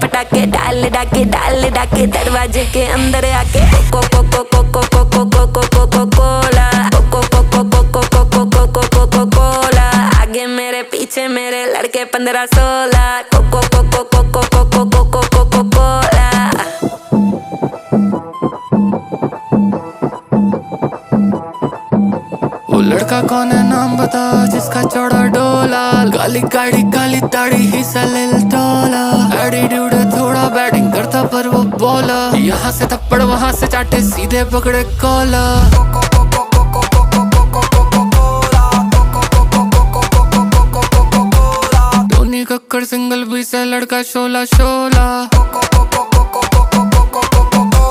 पटाके डाल डाके डाल डाके दरवाजे के अंदर आके को को को को को को को को को को को कोला को को को को को को को को को को को को कोला आगे मेरे पीछे मेरे लड़के 15-16 को को को को को को को को को को को को कोला। वो लड़का कौन है नाम बता जिसका चौड़ा डोला, काली गाड़ी काली दाढ़ी हिस्सा ले तोला, एटीट्यूड है थोड़ा बैटिंग करता पर वो बोला, यहाँ से थप्पड़ वहाँ से चाटे सीधे पकड़े कॉला। धोनी कक्कर सिंगल भी से लड़का शोला शोला।